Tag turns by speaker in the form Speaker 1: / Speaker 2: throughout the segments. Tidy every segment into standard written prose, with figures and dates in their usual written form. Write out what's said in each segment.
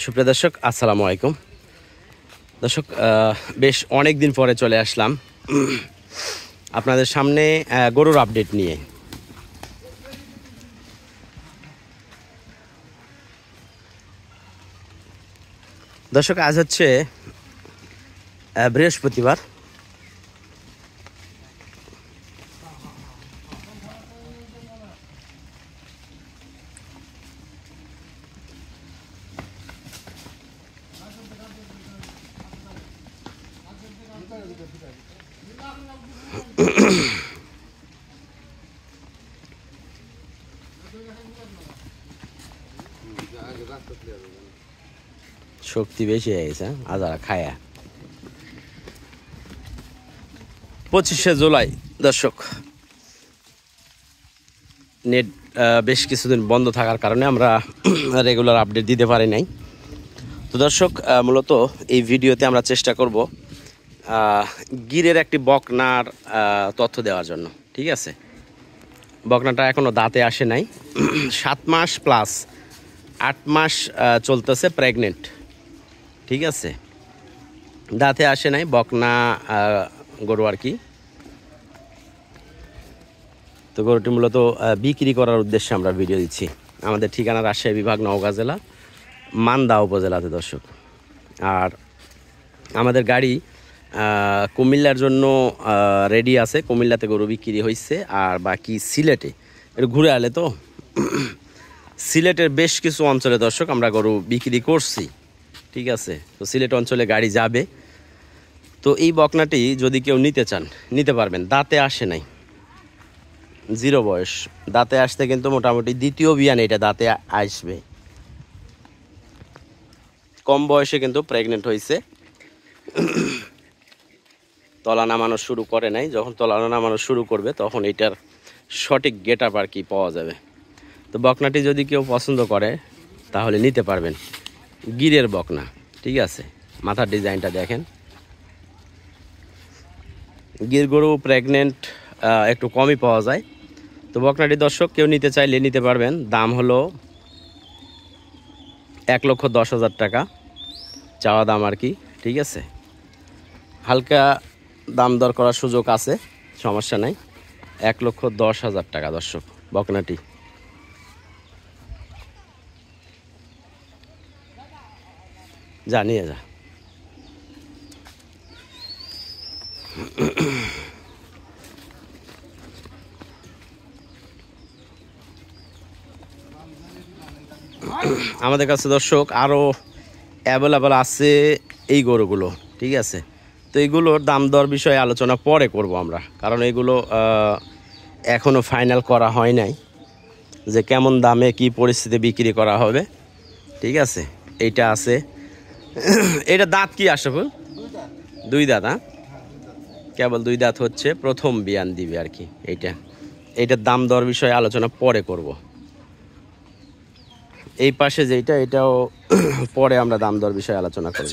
Speaker 1: সুপ্রিয় দর্শক, আসসালামু আলাইকুম। দর্শক, বেশ অনেক দিন পরে চলে আসলাম আপনাদের সামনে গরুর আপডেট নিয়ে। দর্শক, আজ হচ্ছে বৃহস্পতিবার। শক্তি বেশি হয়ে গেছে আজারা খায়া। 25শে জুলাই দর্শক, নেট বেশ কিছুদিন বন্ধ থাকার কারণে আমরা রেগুলার আপডেট দিতে পারি নাই। তো দর্শক, মূলত এই ভিডিওতে আমরা চেষ্টা করব গিরের একটি বকনার তথ্য দেওয়ার জন্য। ঠিক আছে, বকনাটা এখনও দাঁতে আসে নাই, 7 মাস প্লাস 8 মাস চলতেছে, প্রেগনেন্ট। ঠিক আছে, দাঁতে আসে নাই, বকনা গরু আর কি। তো গরুটি মূলত বিক্রি করার উদ্দেশ্যে আমরা ভিডিও দিচ্ছি। আমাদের ঠিকানা রাজশাহী বিভাগ, নওগাঁ জেলা, মান্দা উপজেলাতে দর্শক। আর আমাদের গাড়ি কুমিল্লার জন্য রেডি আছে, কুমিল্লাতে গরু বিক্রি হয়েছে। আর বাকি সিলেটে একটু ঘুরে আলে তো সিলেটের বেশ কিছু অঞ্চলে দর্শক আমরা গরু বিক্রি করছি। ঠিক আছে, তো সিলেট অঞ্চলে গাড়ি যাবে। তো এই বকনাটি যদি কেউ নিতে চান নিতে পারবেন। দাঁতে আসে নাই, 0 বয়স। দাঁতে আসতে কিন্তু মোটামুটি দ্বিতীয় বিয়ান এটা দাঁতে আসবে। কম বয়সে কিন্তু প্রেগনেন্ট হয়েছে, তলা নামানো শুরু করে নাই। যখন তলা নামানো শুরু করবে তখন এটার সঠিক গেট আপ আর কি পাওয়া যাবে। তো বকনাটি যদি কেউ পছন্দ করে তাহলে নিতে পারবেন। গিরের বকনা, ঠিক আছে। মাথার ডিজাইনটা দেখেন। গির গরু প্রেগনেন্ট একটু কমই পাওয়া যায়। তো বকনাটি দর্শক কেউ নিতে চাইলে নিতে পারবেন। দাম হলো 1,10,000 টাকা চাওয়া দাম আর কি। ঠিক আছে, হালকা দাম দর করার সুযোগ আছে, সমস্যা নাই। 1,10,000 টাকা দর্শক বকনাটি। জানিয়ে যা। আমাদের কাছে দর্শক আরও অ্যাভেলেবল আছে এই গরুগুলো। ঠিক আছে, তো এইগুলোর দাম দর বিষয়ে আলোচনা পরে করব আমরা, কারণ এগুলো এখনও ফাইনাল করা হয় নাই যে কেমন দামে কি পরিস্থিতি বিক্রি করা হবে। ঠিক আছে, এইটা আছে। এটা দাঁত কি আসে ফুল? 2 দাঁত। হ্যাঁ, কেবল 2 দাঁত হচ্ছে, প্রথম বিয়ান দিবে আর কি। এইটার দাম দর বিষয়ে আলোচনা পরে করব। এই পাশে যেটা, এটাও পরে আমরা দাম দর বিষয়ে আলোচনা করব।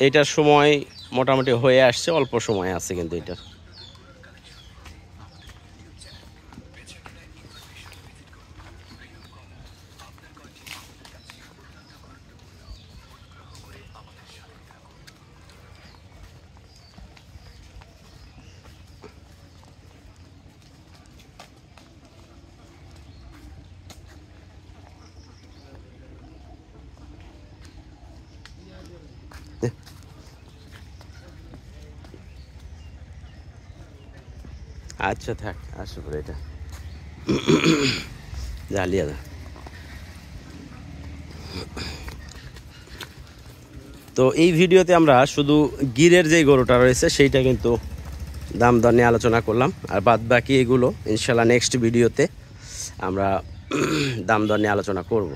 Speaker 1: এইটার সময় মোটামুটি হয়ে আসছে, অল্প সময় আছে কিন্তু এটার। আচ্ছা থাক, আসো পরে এটা জ্বালিয়ে দা। তো এই ভিডিওতে আমরা শুধু গিরের যেই গরুটা রয়েছে সেইটা কিন্তু দাম দর নিয়ে আলোচনা করলাম। আর বাদ বাকি এগুলো ইনশাল্লাহ নেক্সট ভিডিওতে আমরা দাম দর নিয়ে আলোচনা করব।